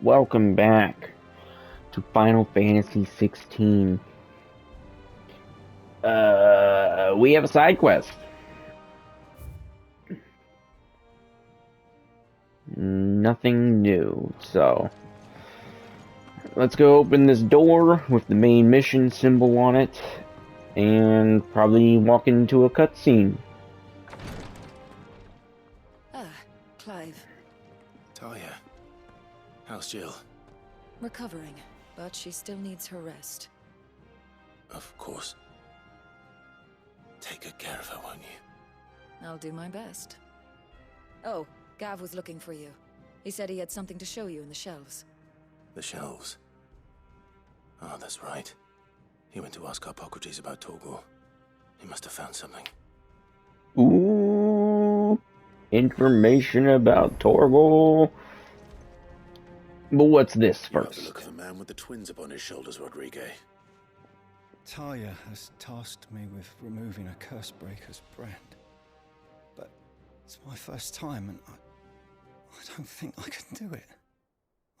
welcome back to Final Fantasy XVI. We have a side quest. Nothing new, so let's go open this door with the main mission symbol on it, and probably walk into a cutscene. Clive. Talia, how's Jill? Recovering, but she still needs her rest. Of course. Take good care of her, won't you? I'll do my best. Oh, Gav was looking for you. He said he had something to show you in the shelves. The shelves. Oh, that's right. He went to ask Hippocrates about Torgal. He must have found something. Ooh, information about Torgal. But what's this You have first? the look of a man with the twins upon his shoulders, Rodrigue. Talia has tasked me with removing a Cursebreaker's brand. But it's my first time and I don't think I can do it.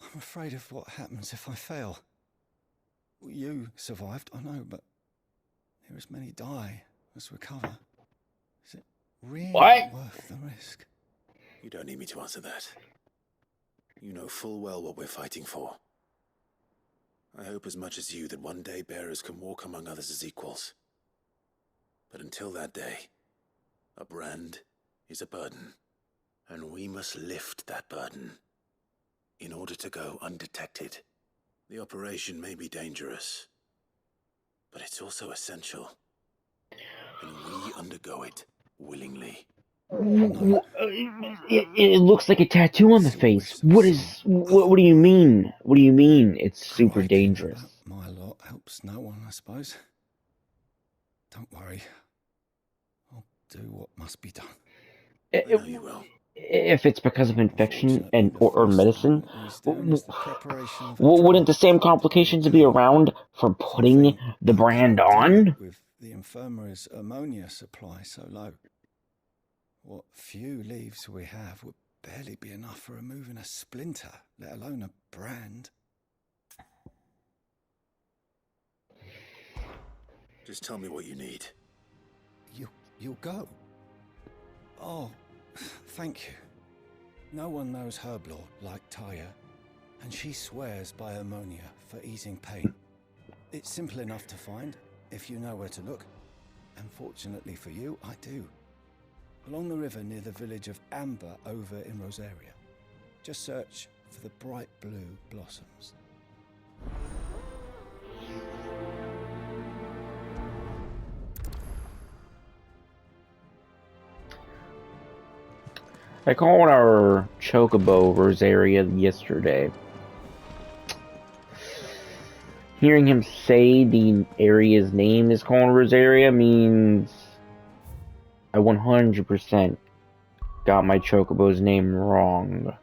I'm afraid of what happens if I fail. You survived, I know, but here as many die as recover. Is it really worth the risk? You don't need me to answer that. You know full well what we're fighting for. I hope as much as you that one day bearers can walk among others as equals. But until that day, a brand is a burden, and we must lift that burden in order to go undetected. The operation may be dangerous, but it's also essential, and we undergo it willingly. It looks like a tattoo on the face. What do you mean? What do you mean it's super dangerous? My lot helps no one, I suppose. Don't worry. I'll do what must be done. I know you will. If it's because of infection or medicine, wouldn't the same complications be around for putting the brand on? With the infirmary's ammonia supply so low, what few leaves we have would barely be enough for removing a splinter, let alone a brand. Just tell me what you need. You'll go. Oh, thank you. No one knows herb lore like Talia, and she swears by ammonia for easing pain. It's simple enough to find, if you know where to look. And fortunately for you, I do. Along the river near the village of Amber over in Rosaria. Just search for the bright blue blossoms. I called our Chocobo Rosaria yesterday. Hearing him say the area's name is called Rosaria means I 100% got my Chocobo's name wrong.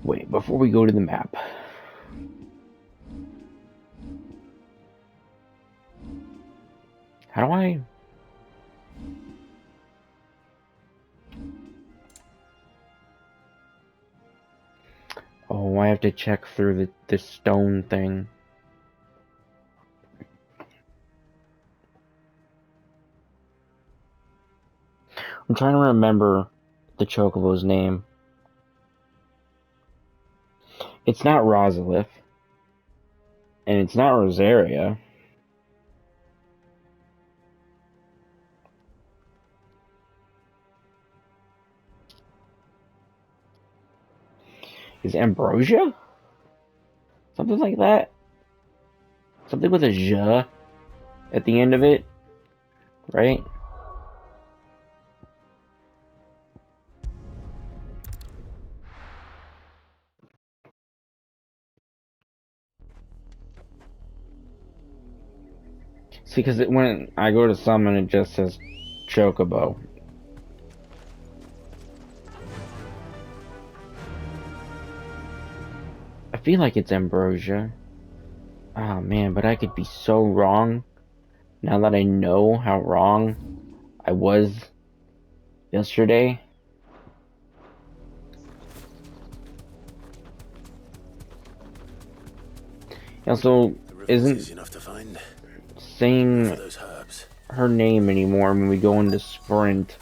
Wait, before we go to the map. How do I... Oh, I have to check through the stone thing. I'm trying to remember the Chocobo's name. It's not Rosalith. And it's not Rosaria. Is Ambrosia? Something like that? Something with a J at the end of it, right? See, because when I go to summon, it just says Chocobo. I feel like it's Ambrosia. Oh man, but I could be so wrong. Now that I know how wrong I was yesterday. He also The river's isn't easy enough to find. For saying those herbs. her name anymore when we go into sprint.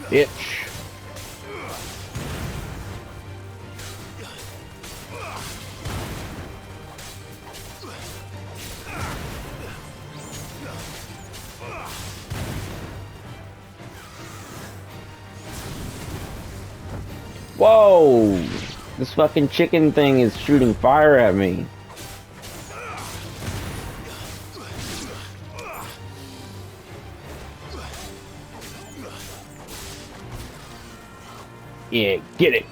Bitch. Whoa! This fucking chicken thing is shooting fire at me. Yeah, get it!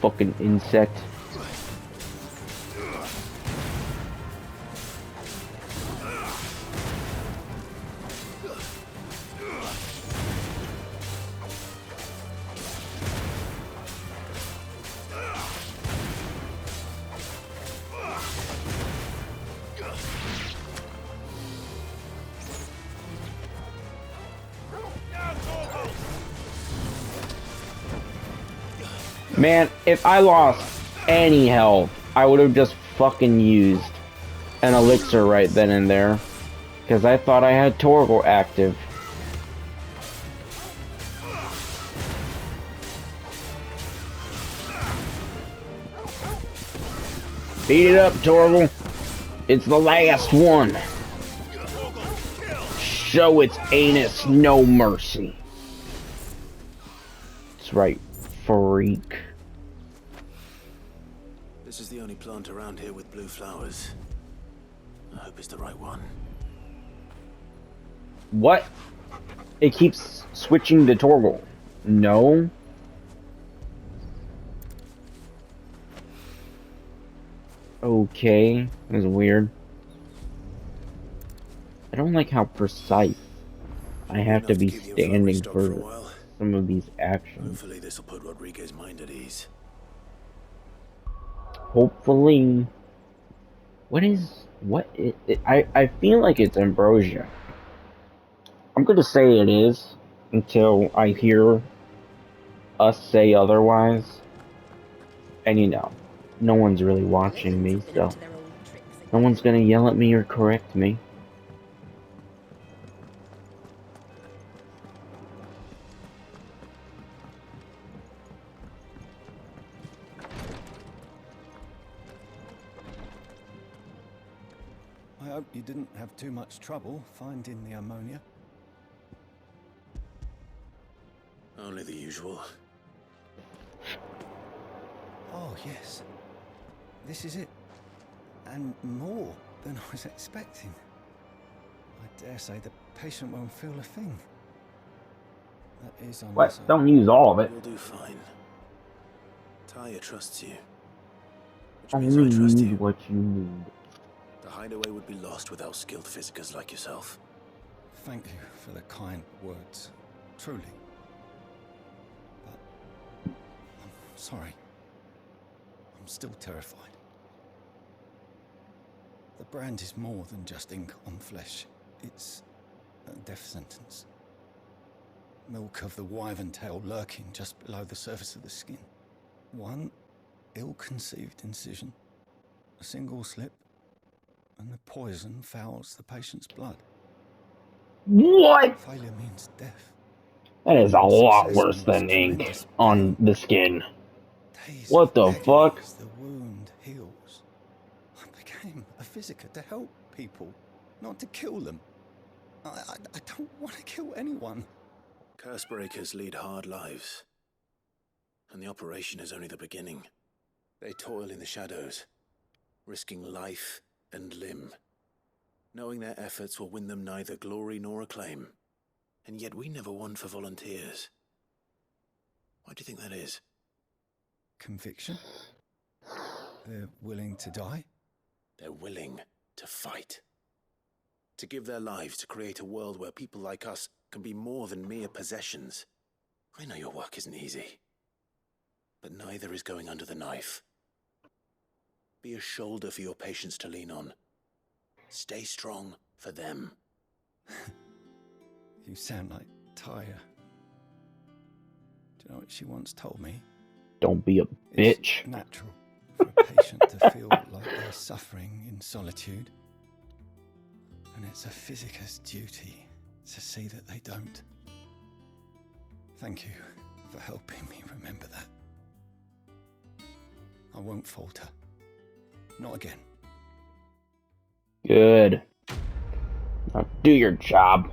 Fucking insect. Man, if I lost any health, I would have just fucking used an elixir right then and there. Because I thought I had Torgal active. Beat it up, Torgal. It's the last one. Show its anus no mercy. That's right, freak. This is the only plant around here with blue flowers. I hope it's the right one. What? It keeps switching to Torgal. No? Okay, that was weird. I don't like how precise I have to be standing for some of these actions. Hopefully this will put Rodriguez's mind at ease. Hopefully. I feel like it's ambrosia. I'm gonna say it is until I hear us say otherwise. And you know, no one's really watching me, so no one's gonna yell at me or correct me. I hope you didn't have too much trouble finding the ammonia. Only the usual. Oh, yes. This is it. And more than I was expecting. I dare say the patient won't feel a thing. That is What? unless Don't use all of it. You'll do fine. Taya trusts you. Which means Only I trust need you. what you need. The hideaway would be lost without skilled physicers like yourself. Thank you for the kind words. Truly. But I'm sorry. I'm still terrified. The brand is more than just ink on flesh. It's a death sentence. Milk of the wyvern tail lurking just below the surface of the skin. One ill-conceived incision, a single slip, and the poison fouls the patient's blood. What? Failure means death. That is a lot Success worse means than ink tremendous on pain. the skin. Days What of the agony fuck? as the wound heals. I became a physiker to help people, not to kill them. I don't want to kill anyone. Curse breakers lead hard lives. And the operation is only the beginning. They toil in the shadows, risking life and limb, knowing their efforts will win them neither glory nor acclaim. And yet we never won for volunteers. Why do you think that is? Conviction? They're willing to die? They're willing to fight. to give their lives to create a world where people like us can be more than mere possessions. I know your work isn't easy, but neither is going under the knife. Be a shoulder for your patients to lean on. Stay strong for them. You sound like Tyre. Do you know what she once told me? Don't be a bitch. It's natural for a patient to feel like they're suffering in solitude. And it's a physicist's duty to see that they don't. Thank you for helping me remember that. I won't falter. Not again. Good. Now do your job.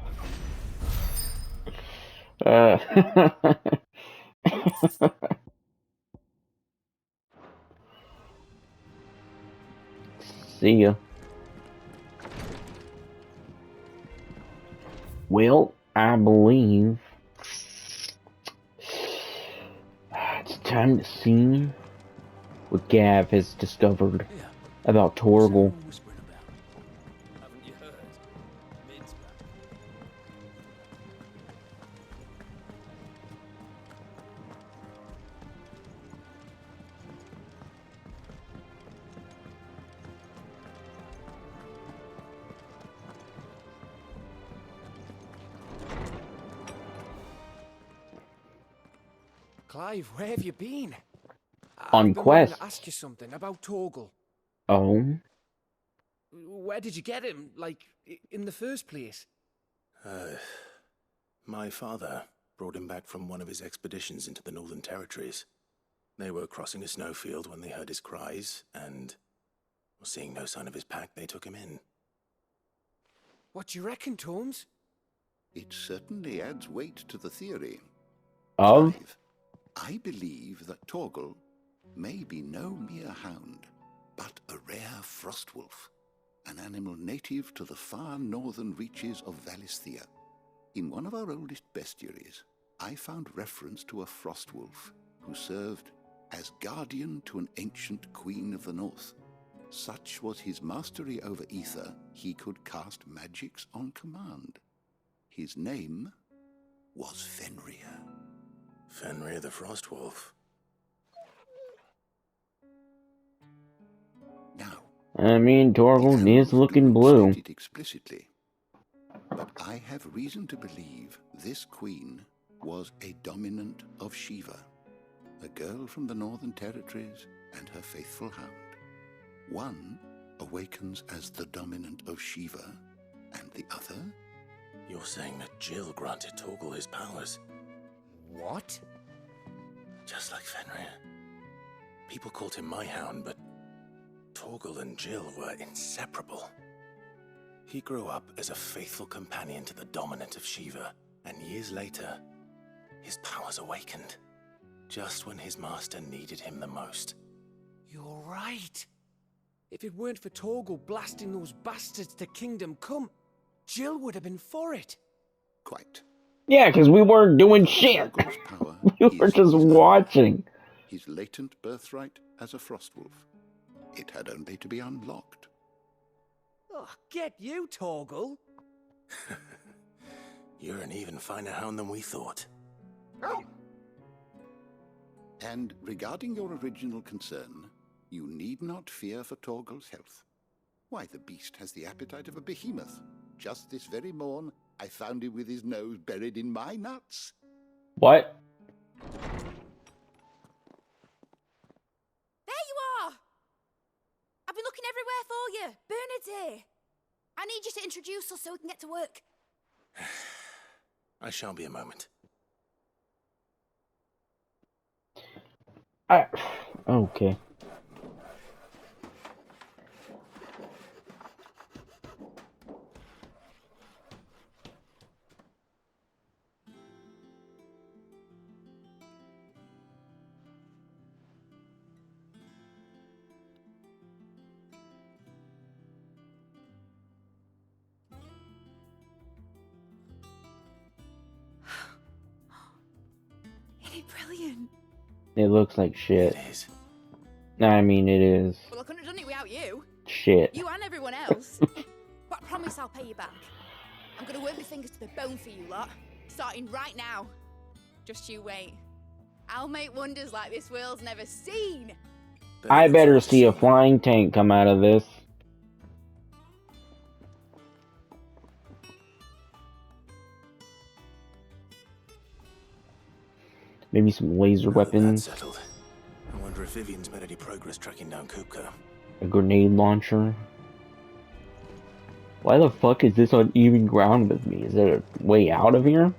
See ya. Well, I believe it's time to see what Gav has discovered about Torgal. Haven't you heard? Mid's back. Clive, where have you been? On I've been wanting quest. to ask you something about Torgal. Oh? Where did you get him, like, in the first place? My father brought him back from one of his expeditions into the Northern Territories. They were crossing a snowfield when they heard his cries, and, seeing no sign of his pack, they took him in. What do you reckon, Tomes? It certainly adds weight to the theory. Of? Clive, I believe that Torgal may be no mere hound, but a rare frostwolf, an animal native to the far northern reaches of Valisthea. In one of our oldest bestiaries, I found reference to a frostwolf who served as guardian to an ancient queen of the north. Such was his mastery over ether, he could cast magics on command. His name was Fenrir. Fenrir the Frostwolf. Now, I mean, the Torgal annals is do looking not blue. state it explicitly, but I have reason to believe this queen was a dominant of Shiva, a girl from the Northern Territories and her faithful hound. One awakens as the dominant of Shiva, and the other? You're saying that Jill granted Torgal his powers, What? just like Fenrir. People called him my hound, but Torgal and Jill were inseparable. He grew up as a faithful companion to the dominant of Shiva, and years later, his powers awakened, just when his master needed him the most. You're right. If it weren't for Torgal blasting those bastards to Kingdom Come, Jill would have been for it. Quite. Yeah, because we weren't doing shit. Torgal's power We were is just his own, watching. his latent birthright as a frostwolf. It had only to be unlocked. Oh, get you, Torgal. You're an even finer hound than we thought. And regarding your original concern, you need not fear for Torgal's health. Why, the beast has the appetite of a behemoth. Just this very morn, I found him with his nose buried in my nuts. What? There you are! I've been looking everywhere for you. Bernard's here. I need you to introduce us so we can get to work. I shall be a moment. Okay. Isn't it brilliant? It looks like shit. It is. I mean, it is Well, I couldn't have done it without you. shit. You and everyone else. But I promise promise I'll pay you back. I'm gonna work my fingers to the bone for you lot, starting right now. Just you wait. I'll make wonders like this world's never seen. I better see a flying tank come out of this. Maybe some laser weapons. That's settled. I wonder if Vivian's made any progress tracking down Kupka. A grenade launcher. Why the fuck is this on even ground with me? Is there a way out of here?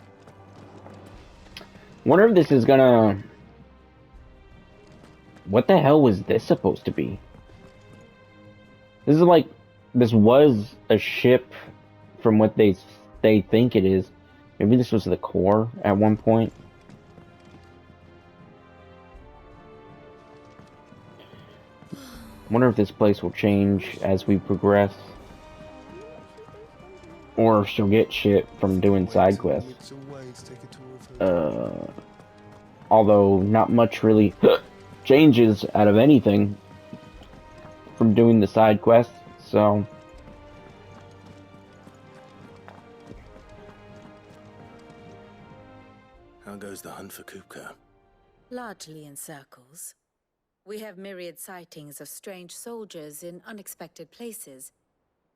Wonder if this is gonna... What the hell was this supposed to be? This is like... This was a ship from what they think it is. Maybe this was the core at one point. Wonder if this place will change as we progress. Or if she'll get shit from doing side quests. Although not much really changes out of anything from doing the side quests, so... How goes the hunt for Kupka? Largely in circles. We have myriad sightings of strange soldiers in unexpected places,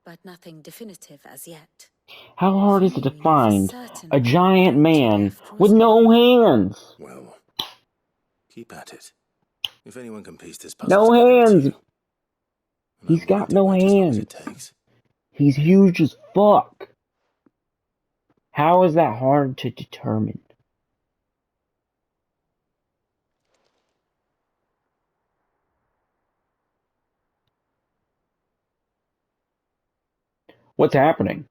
but nothing definitive as yet. How hard is it to find a giant man with no hands? Well, keep at it. If anyone can piece this puzzle No together, it's hands! you. And He's I'm got willing to no wait as long as hands. it takes. He's huge as fuck. How is that hard to determine? What's happening?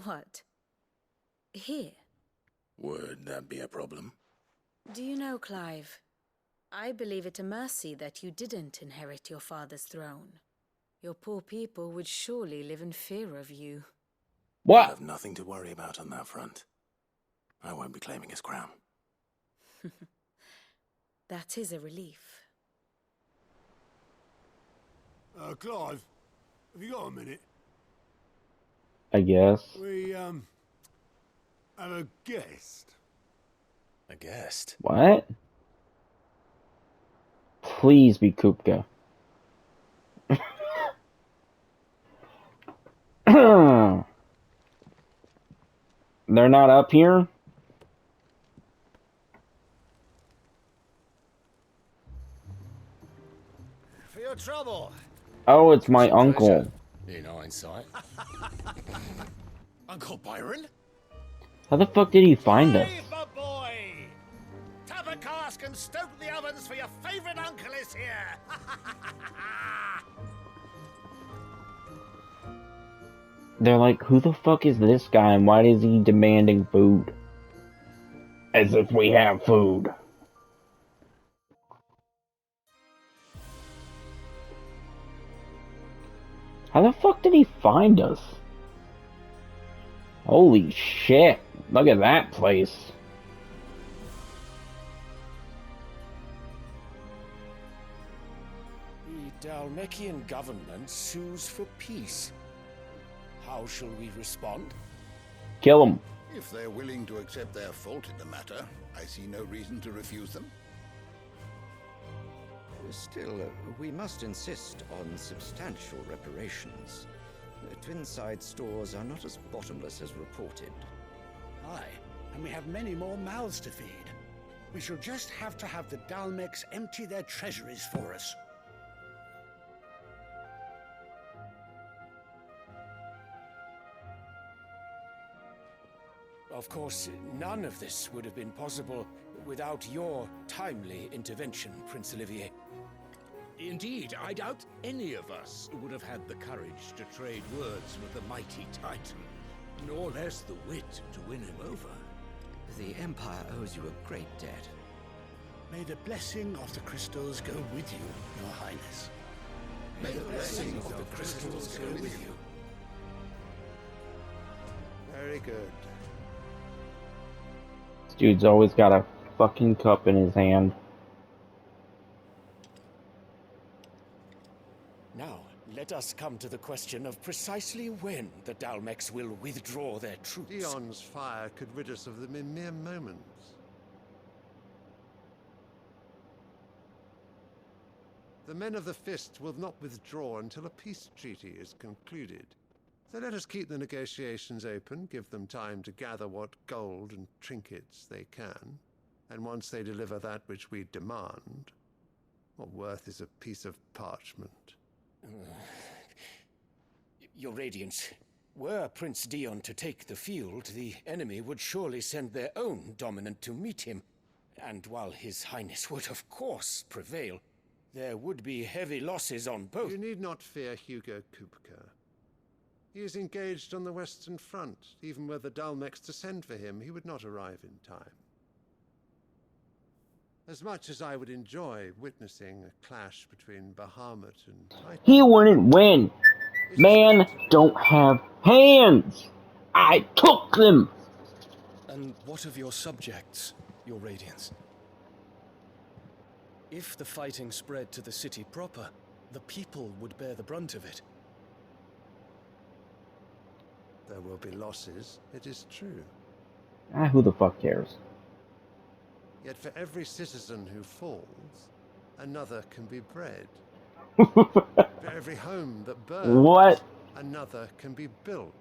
What? Here? Would that be a problem? Do you know, Clive? I believe it a mercy that you didn't inherit your father's throne. Your poor people would surely live in fear of you. I What? have nothing to worry about on that front. I won't be claiming his crown. That is a relief. Clive, have you got a minute? I guess. We, have a guest. A guest? What? Please be Kupka. They're not up here? For your trouble. Oh, it's my uncle. In hindsight. Uncle Byron? How the fuck did he find us? My boy! Tap a cask and stoke the ovens for your favorite uncle is here! They're like, who the fuck is this guy and why is he demanding food? As if we have food. How the fuck did he find us? Holy shit, look at that place. The Dalmekian government sues for peace. How shall we respond? Kill him. If they're willing to accept their fault in the matter, I see no reason to refuse them. Still, we must insist on substantial reparations. Twinside stores are not as bottomless as reported. Aye, and we have many more mouths to feed. We shall just have to have the Dalmeks empty their treasuries for us. Of course, none of this would have been possible without your timely intervention, Prince Olivier. Indeed, I doubt any of us would have had the courage to trade words with the mighty Titan, nor less the wit to win him over. The Empire owes you a great debt. May the blessing of the crystals go with you, Your Highness. May the blessing of the crystals go with you. Very good. This dude's always got a fucking cup in his hand. Now, let us come to the question of precisely when the Dalmex will withdraw their troops. Dion's fire could rid us of them in mere moments. The men of the Fist will not withdraw until a peace treaty is concluded. So let us keep the negotiations open, give them time to gather what gold and trinkets they can, and once they deliver that which we demand, what worth is a piece of parchment? Your Radiance, were Prince Dion to take the field, the enemy would surely send their own dominant to meet him. And while His Highness would of course prevail, there would be heavy losses on both. You need not fear Hugo Kupka. He is engaged on the Western Front. Even were the Dalmex to send for him, he would not arrive in time. As much as I would enjoy witnessing a clash between Bahamut and Titan, He wouldn't win. Man don't have hands. I took them. And what of your subjects, Your Radiance? If the fighting spread to the city proper, the people would bear the brunt of it. there will be losses, it is true. Who the fuck cares? Yet for every citizen who falls, another can be bred. For every home that burns, What? another can be built.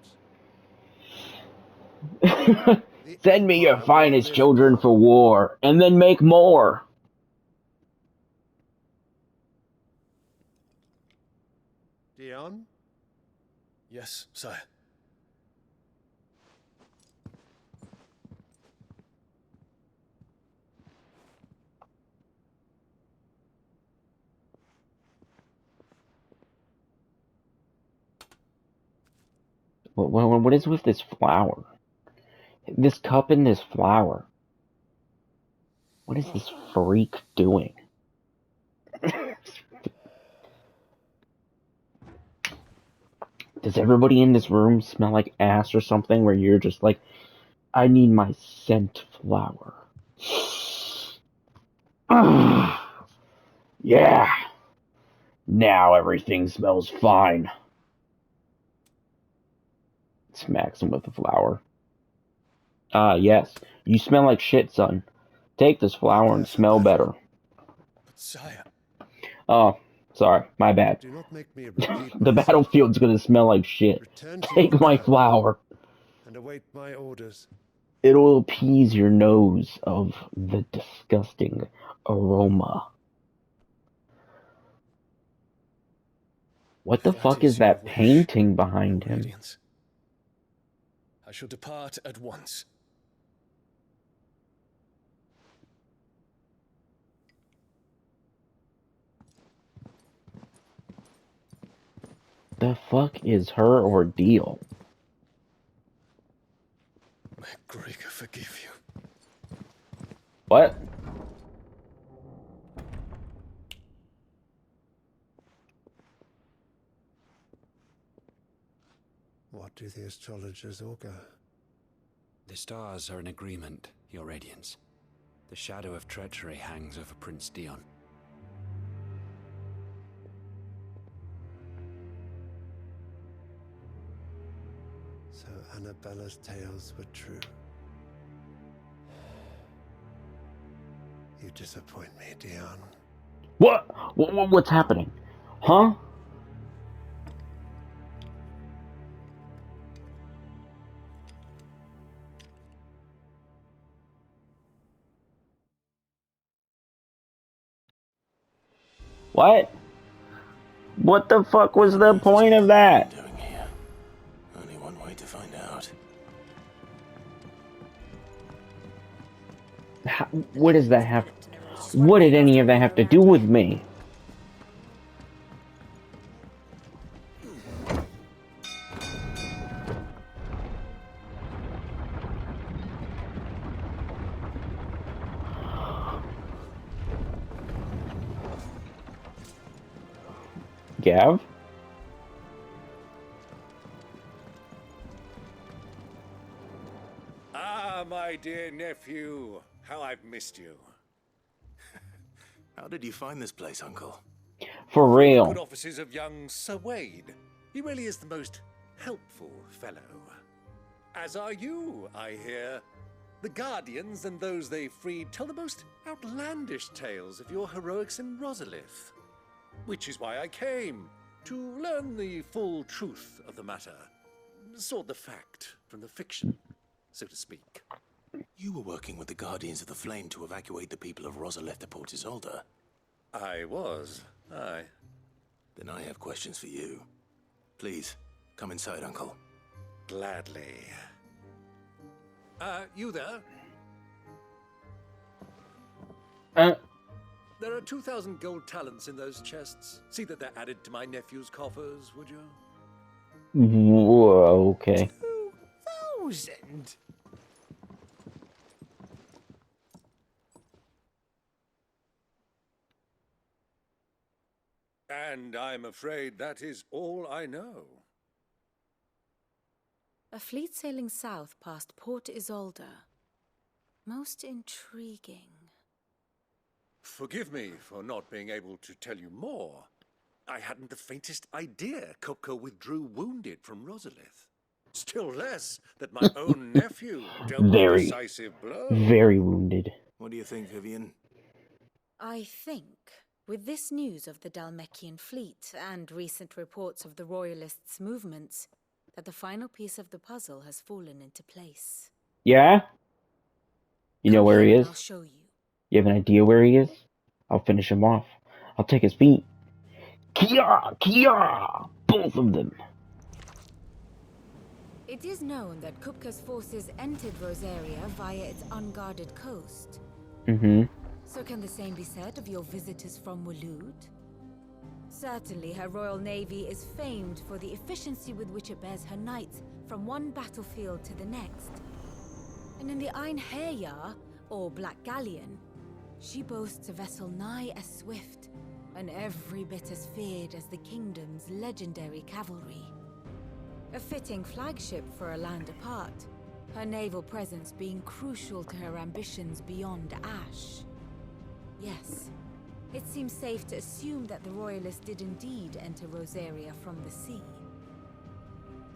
Send me your finest children for war, and then make more. Dion? Yes, sire. What is with this flower? This cup and this flower. What is this freak doing? Does everybody in this room smell like ass or something where you're just like, I need my scent flower? Yeah. Now everything smells fine. Smacks him with the flower. Yes. You smell like shit, son. Take this flower and smell better. But sire. Oh, sorry. My bad. Do not make me repeat The battlefield's gonna smell like shit. Take my flower. And await my orders. It'll appease your nose of the disgusting aroma. What the fuck is that painting behind him? Radiance. I shall depart at once. The fuck is her ordeal? May Gregor forgive you. What? What do the astrologers augur? The stars are in agreement, Your Radiance. The shadow of treachery hangs over Prince Dion. So Annabella's tales were true. You disappoint me, Dion. What's happening? Huh? What? What the fuck was the point of that? Doing here? Only one way to find out. What does that have? What did any of that have to do with me? Gav? Ah, my dear nephew. How I've missed you. How did you find this place, Uncle? For Through the real. good offices of young Sir Wade. He really is the most helpful fellow. As are you, I hear. The Guardians and those they freed tell the most outlandish tales of your heroics in Rosalith. Which is why I came, to learn the full truth of the matter. Sort the fact from the fiction, so to speak. You were working with the Guardians of the Flame to evacuate the people of Rosalith to Port Isolde. I was, aye. Then I have questions for you. Please, come inside, Uncle. Gladly. You there? There are 2,000 gold talents in those chests. See that they're added to my nephew's coffers, would you? Whoa, okay. 2,000? And I'm afraid that is all I know. A fleet sailing south past Port Isolde. Most intriguing. Forgive me for not being able to tell you more. I hadn't the faintest idea Kupka withdrew wounded from Rosalith. Still less that my own nephew dealt the decisive blow. Very wounded. What do you think, Vivian? I think, with this news of the Dalmekian fleet and recent reports of the Royalists' movements, that the final piece of the puzzle has fallen into place. Yeah? You know where he is? I'll show you. You have an idea where he is? I'll finish him off. I'll take his feet. Kia! Kia! Both of them. It is known that Kupka's forces entered Rosaria via its unguarded coast. So can the same be said of your visitors from Waloed? Certainly her Royal Navy is famed for the efficiency with which it bears her knights from one battlefield to the next. And in the Einherjar, or Black Galleon, she boasts a vessel nigh as swift and every bit as feared as the kingdom's legendary cavalry. A fitting flagship for a land apart, her naval presence being crucial to her ambitions beyond Ash. Yes, it seems safe to assume that the Royalists did indeed enter Rosaria from the sea.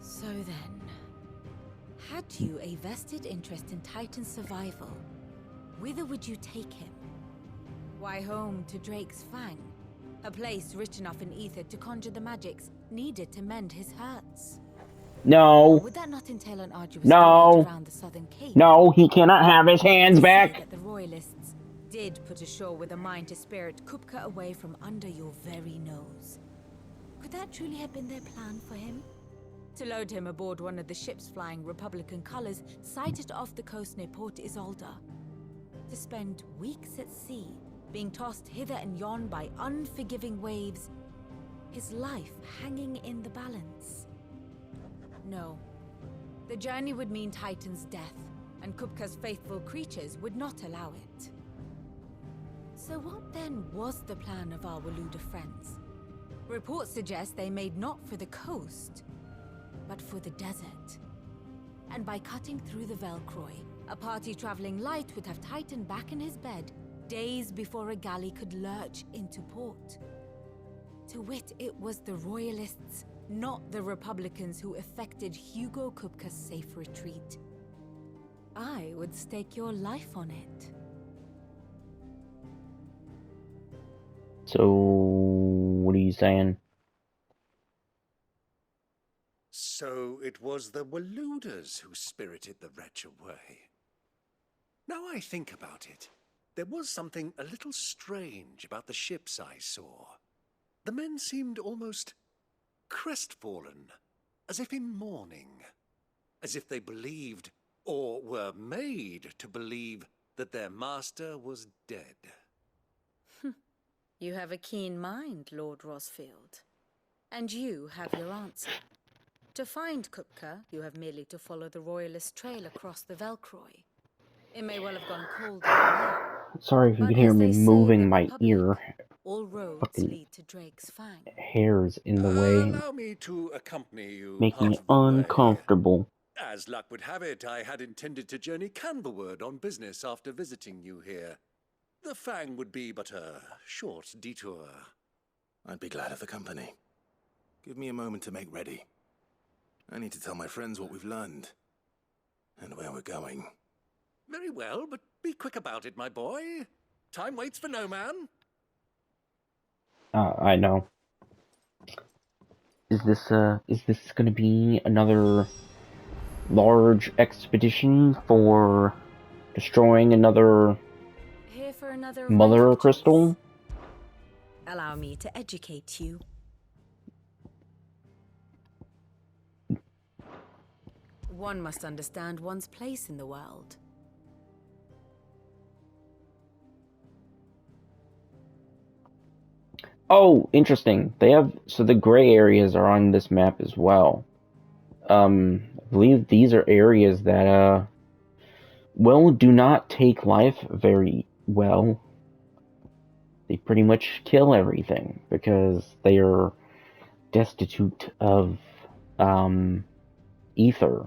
So then, had you a vested interest in Titan's survival, whither would you take him? Why, home to Drake's Fang, a place rich enough in ether to conjure the magics needed to mend his hurts. No. Would that not entail an arduous No. voyage around the southern cape? No, he cannot have his hands Say back. that the Royalists did put ashore with a mind to spirit Kupka away from under your very nose. Could that truly have been their plan for him? To load him aboard one of the ships flying Republican colors sighted off the coast near Port Isolde. To spend weeks at sea, being tossed hither and yon by unforgiving waves, his life hanging in the balance. No. The journey would mean Titan's death, and Kupka's faithful creatures would not allow it. So what then was the plan of our Waluda friends? Reports suggest they made not for the coast, but for the desert. And by cutting through the Velcroy, a party traveling light would have Titan back in his bed days before a galley could lurch into port. To wit, it was the Royalists, not the Republicans, who effected Hugo Kupka's safe retreat. I would stake your life on it. So, what are you saying? So it was the Waluders who spirited the wretch away. Now I think about it, there was something a little strange about the ships I saw. The men seemed almost crestfallen, as if in mourning, as if they believed, or were made to believe, that their master was dead. You have a keen mind, Lord Rosfield. And you have your answer. To find Kupka, you have merely to follow the Royalist trail across the Velcroy. It may well have gone cold now. Sorry if you But can hear as me they say moving in my Republic, ear. all roads Fucking lead to Drake's Fang. hairs in the way, Allow me to accompany you making part it of the way. uncomfortable. As luck would have it, I had intended to journey Canberward on business after visiting you here. The Fang would be but a short detour. I'd be glad of the company. Give me a moment to make ready. I need to tell my friends what we've learned. And where we're going. Very well, but be quick about it, my boy. Time waits for no man. I know. Is this gonna be another large expedition for destroying another Here for another mother rank, crystal? Allow me to educate you. One must understand one's place in the world. Oh, interesting. So the gray areas are on this map as well. I believe these are areas that, well, do not take life very well. They pretty much kill everything because they are destitute of, ether.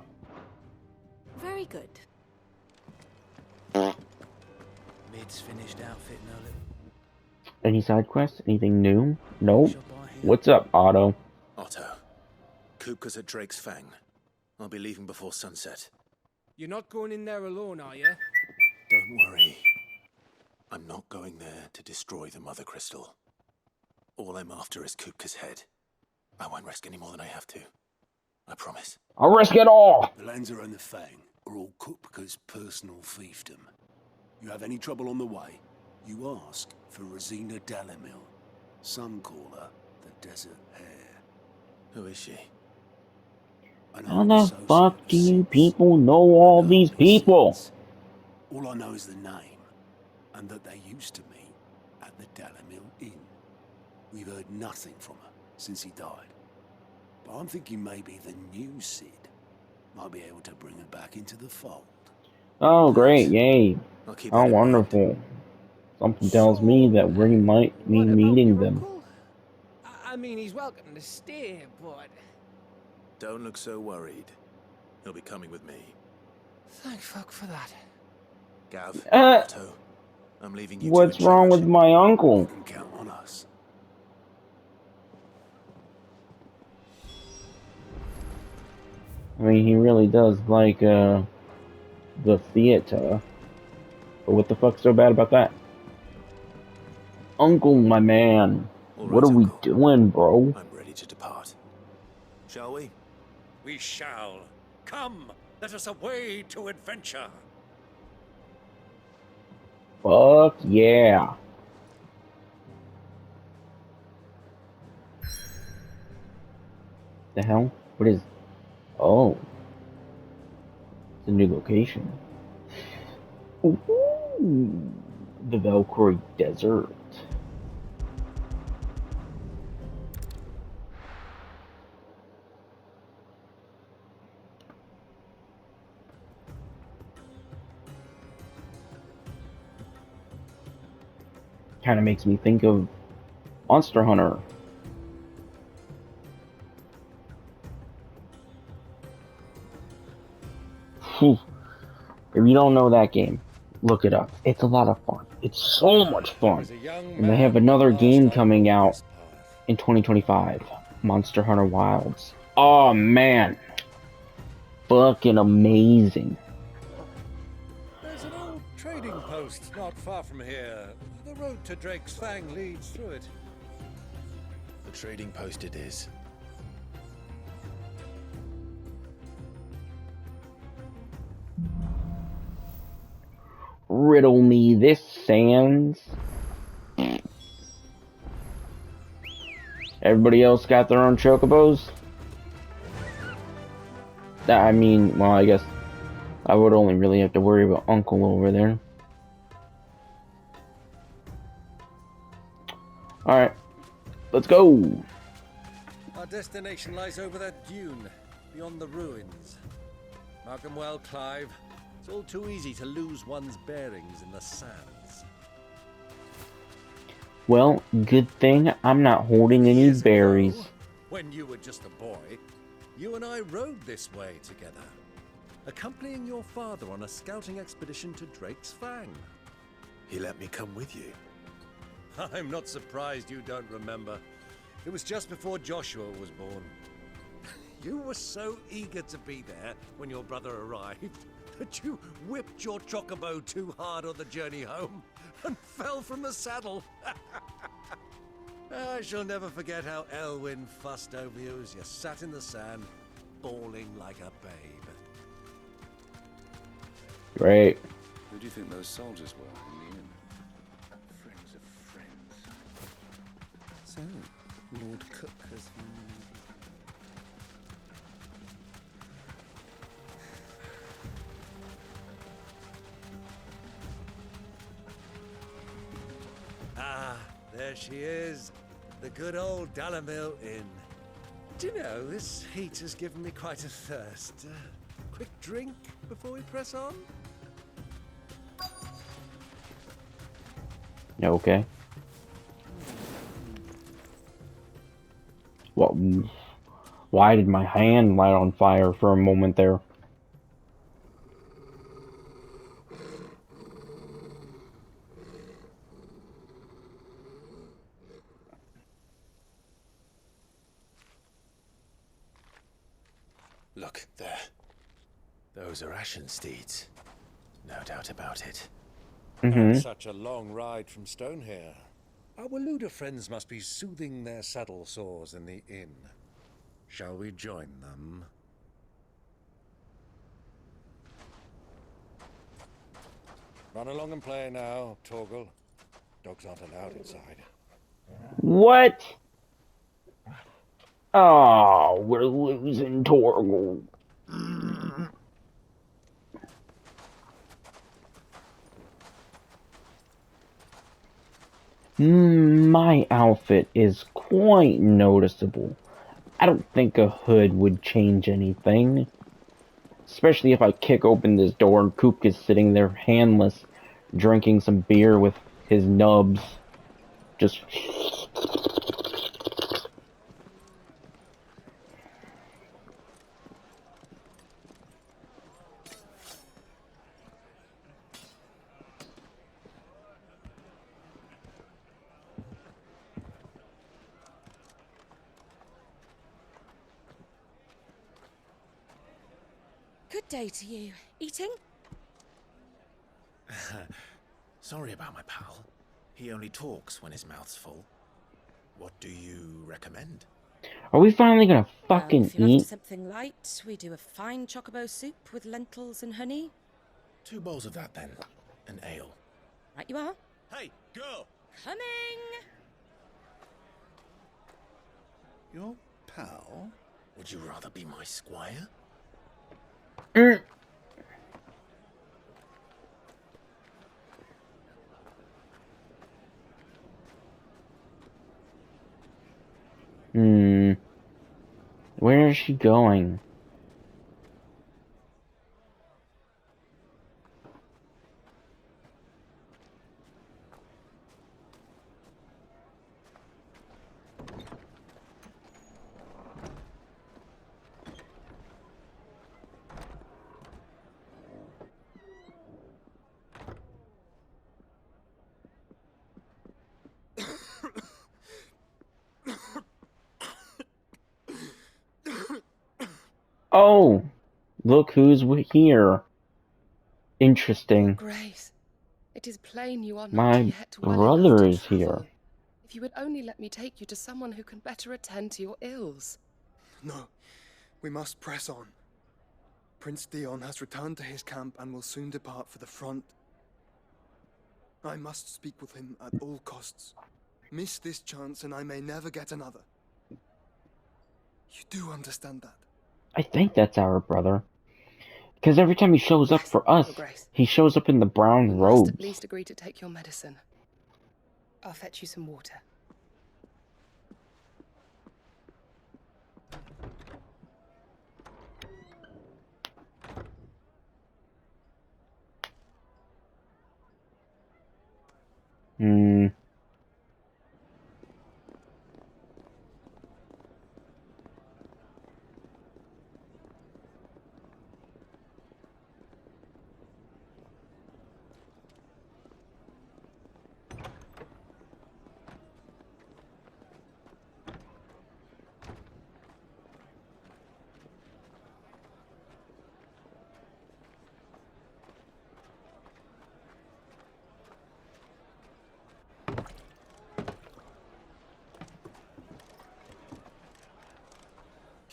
Very good. Mid's finished outfitting her little... Any side quests? Anything new? Nope. What's up, Otto? Otto. Kupka's at Drake's Fang. I'll be leaving before sunset. You're not going in there alone, are you? Don't worry. I'm not going there to destroy the Mother Crystal. All I'm after is Kupka's head. I won't risk any more than I have to. I promise. I'll risk it all! The Lanza and the Fang are all Kupka's personal fiefdom. You have any trouble on the way, you ask for Rosina Dalimil. Some call her the Desert Hare. Who is she? How the fuck do you people know all these people? All I know is the name, and that they used to meet at the Dalimil Inn. We've heard nothing from her since he died. But I'm thinking maybe the new Sid might be able to bring her back into the fold. Oh, great, yay. Oh, wonderful. Something tells me that we might be meeting them. I mean, he's welcome to stay, but... Don't look so worried. He'll be coming with me. Thank fuck for that. Gav, Otto, I'm leaving you What's wrong with my uncle? You can count on us. I mean, he really does like, the theater. But what the fuck's so bad about that? Uncle, my man. What are we doing, bro? I'm ready to depart. Shall we? We shall. Come, let us away to adventure. Fuck yeah. The hell? What is... Oh. It's a new location. Ooh. The Valkyrie Desert. Kind of makes me think of Monster Hunter. If you don't know that game, look it up. It's a lot of fun. It's so much fun. And they have another game coming out in 2025. Monster Hunter Wilds. Oh man. Fucking amazing. There's an old trading post not far from here. The road to Drake's Fang leads through it. The trading post it is. Riddle me this, Sans. Everybody else got their own chocobos? I mean, well, I guess I would only really have to worry about Uncle over there. Alright, let's go! Our destination lies over that dune, beyond the ruins. Mark 'em well, Clive. It's all too easy to lose one's bearings in the sands. Well, good thing I'm not holding any berries. When you were just a boy, you and I rode this way together, accompanying your father on a scouting expedition to Drake's Fang. He let me come with you. I'm not surprised you don't remember. It was just before Joshua was born. You were so eager to be there when your brother arrived that you whipped your chocobo too hard on the journey home and fell from the saddle. I shall never forget how Elwyn fussed over you as you sat in the sand, bawling like a babe. Great. Who do you think those soldiers were in the inn? Friends of friends. So, Lord Cook has... Ah, there she is. The good old Dalamil Inn. Do you know, this heat has given me quite a thirst. Quick drink before we press on? Okay. What? Why did my hand light on fire for a moment there? Look, there. Those are Ashen steeds. No doubt about it. And such a long ride from Stonehair. Our Luda friends must be soothing their saddle sores in the inn. Shall we join them? Run along and play now, Torgal. Dogs aren't allowed inside. What? Oh, we're losing Torgal. My outfit is quite noticeable. I don't think a hood would change anything. Especially if I kick open this door and Koop is sitting there handless, drinking some beer with his nubs. Just... Good day to you. Eating? Sorry about my pal. He only talks when his mouth's full. What do you recommend? Are we finally gonna fucking if you're after eat? something light, we do a fine chocobo soup with lentils and honey. 2 bowls of that then. An ale. Right you are. Hey, girl! Coming! Your pal? Would you rather be my squire? Where is she going? Oh, look who's here. Interesting. Grace, it is plain you are not My yet well brother enough is to here. travel. If you would only let me take you to someone who can better attend to your ills. No, we must press on. Prince Dion has returned to his camp and will soon depart for the front. I must speak with him at all costs. Miss this chance and I may never get another. You do understand that? I think that's our brother. Because every time he shows up for us, he shows up in the brown You must robes. at least agree to take your medicine. I'll fetch you some water.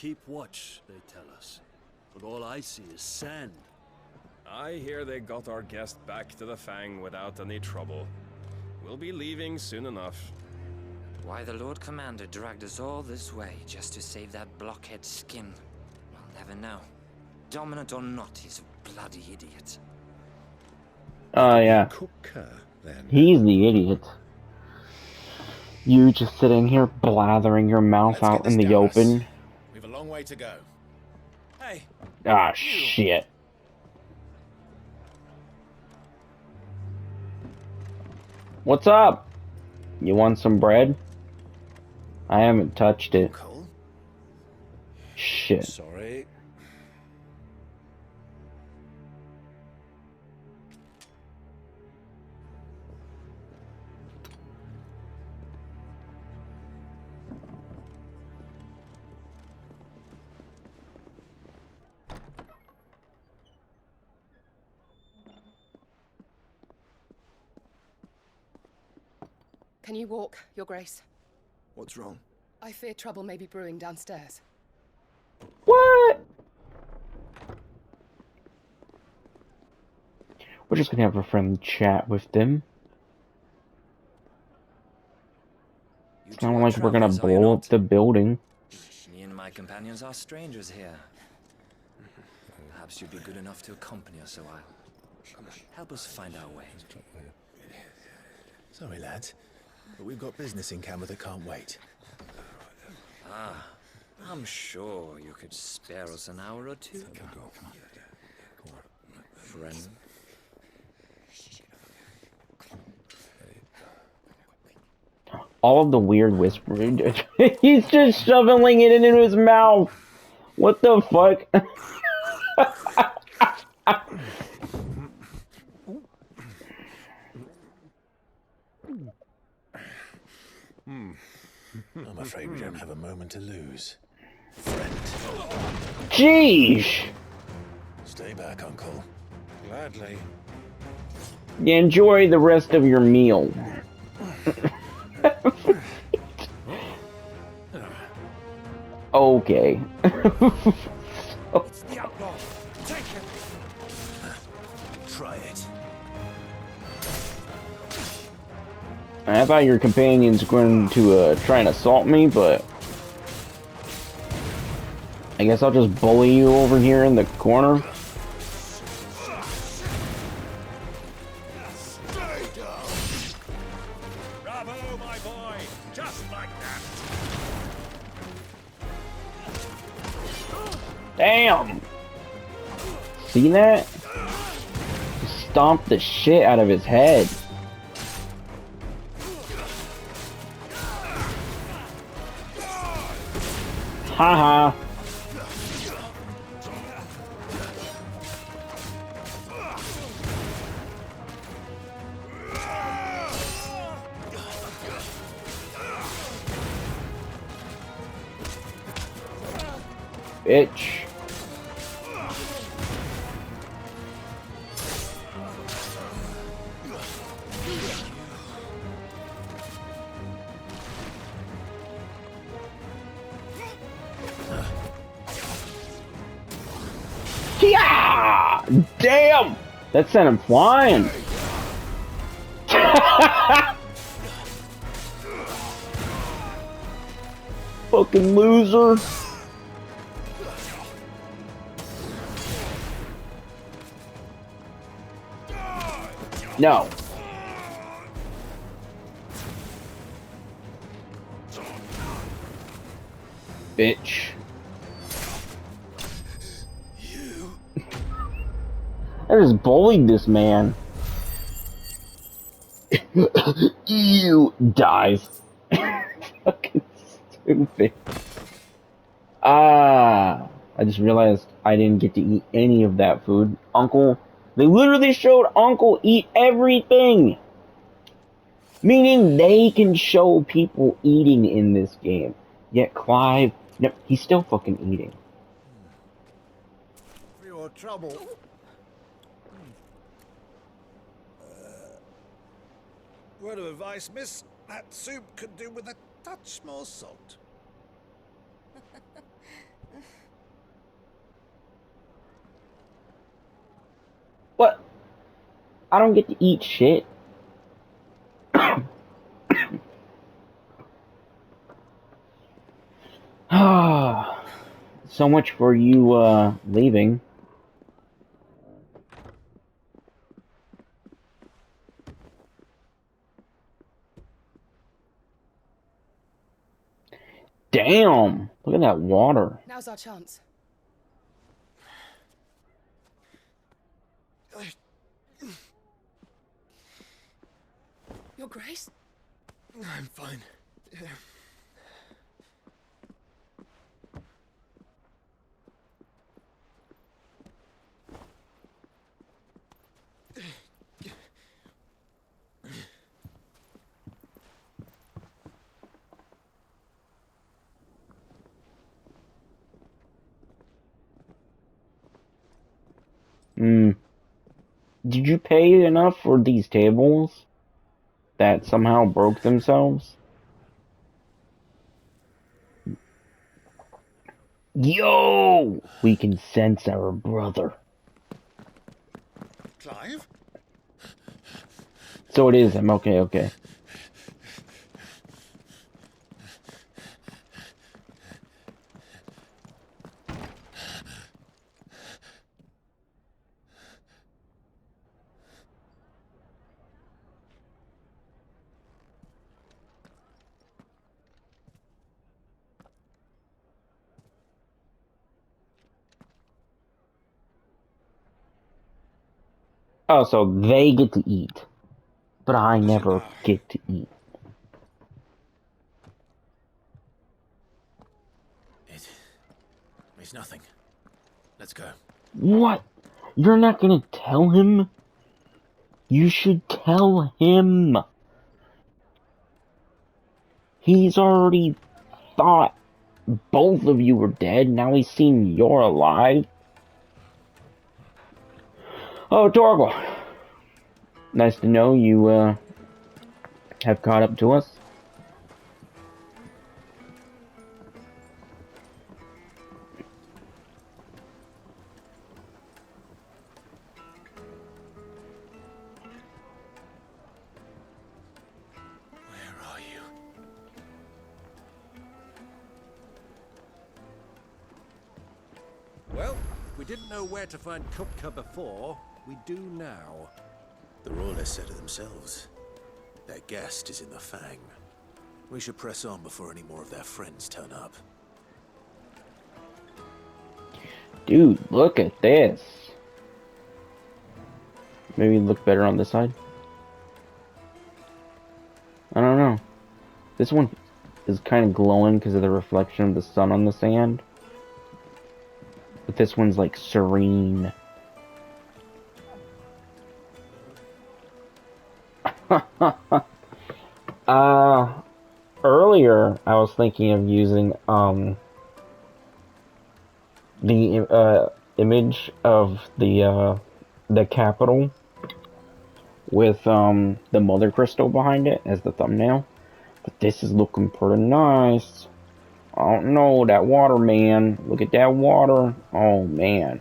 keep watch, they tell us. But all I see is sand. I hear they got our guest back to the Fang without any trouble. We'll be leaving soon enough. Why the Lord Commander dragged us all this way just to save that blockhead skin, we'll never know. Dominant or not, he's a bloody idiot. Oh, yeah. He's the idiot. You just sitting here blathering your mouth out in the open. We've a long way to go. Hey. Ah, shit. What's up? You want some bread? I haven't touched it. Shit. Sorry. Can you walk, Your Grace? What's wrong? I fear trouble may be brewing downstairs. What? We're just gonna have a friendly chat with them. It's not like we're gonna blow up the building. Me and my companions are strangers here. Perhaps you'd be good enough to accompany us a while. Help us find our way. Sorry, lads, but we've got business in camera that can't wait. Ah, I'm sure you could spare us an hour or two. Friend. All of the weird whispering. He's just shoveling it into his mouth. What the fuck? I'm afraid we don't have a moment to lose. Friend. Jeez! Stay back, Uncle. Gladly. You enjoy the rest of your meal. Okay. It's the outlaw. Take him. Try it. I thought your companion's going to try and assault me, but I guess I'll just bully you over here in the corner. Bravo, my boy! Just like that! Damn! See that? Stomp the shit out of his head. Haha. Bitch. Yeah! Damn! That sent him flying. Fucking loser. No. Bitch. I just bullied this man. You dies. Fucking stupid. I just realized I didn't get to eat any of that food. Uncle, they literally showed Uncle eat everything. Meaning they can show people eating in this game. Yet Clive, no, he's still fucking eating. For your trouble. Word of advice, miss. That soup could do with a touch more salt. I don't get to eat shit. So much for you, leaving. Damn! Look at that water. Now's our chance. Your Grace? I'm fine. Did you pay enough for these tables that somehow broke themselves? Yo! We can sense our brother. Clive? So it is him. Okay, okay. Oh, so they get to eat, but I never get to eat. It's nothing. Let's go. What? You're not gonna tell him? You should tell him. He's already thought both of you were dead. Now he's seen you're alive. Oh, Torgal. Nice to know you, have caught up to us. Where are you? Well, we didn't know where to find Kupka before. We do now. The Royalists said it themselves. Their guest is in the Fang. We should press on before any more of their friends turn up. Dude, look at this. Maybe look better on this side. I don't know. This one is kind of glowing because of the reflection of the sun on the sand. But this one's like serene. Earlier I was thinking of using the image of the capital with the mother crystal behind it as the thumbnail. But this is looking pretty nice. I don't know, that water, man. Look at that water. Oh man.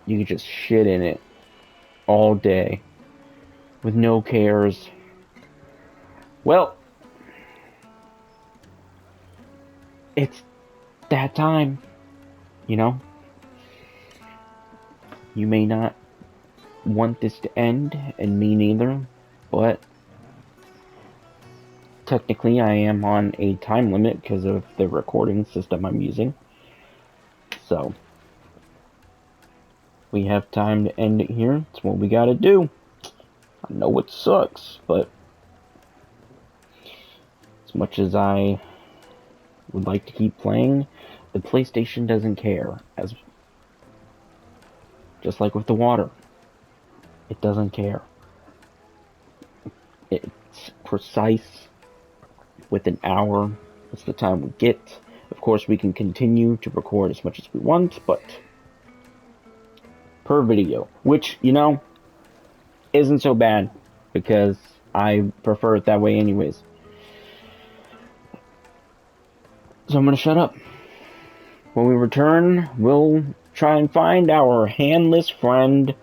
You could just shit in it all day with no cares. Well, it's that time, you know? You may not want this to end, and me neither, but technically I am on a time limit because of the recording system I'm using. So, we have time to end it here. It's what we gotta do. I know it sucks, but as much as I would like to keep playing, the PlayStation doesn't care. Just like with the water. It doesn't care. It's precise. With an hour, that's the time we get. Of course, we can continue to record as much as we want, but per video, which, you know, isn't so bad, because I prefer it that way anyways. So I'm gonna shut up. When we return, we'll try and find our handless friend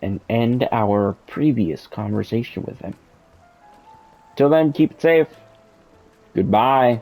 and end our previous conversation with him. Till then, keep it safe. Goodbye.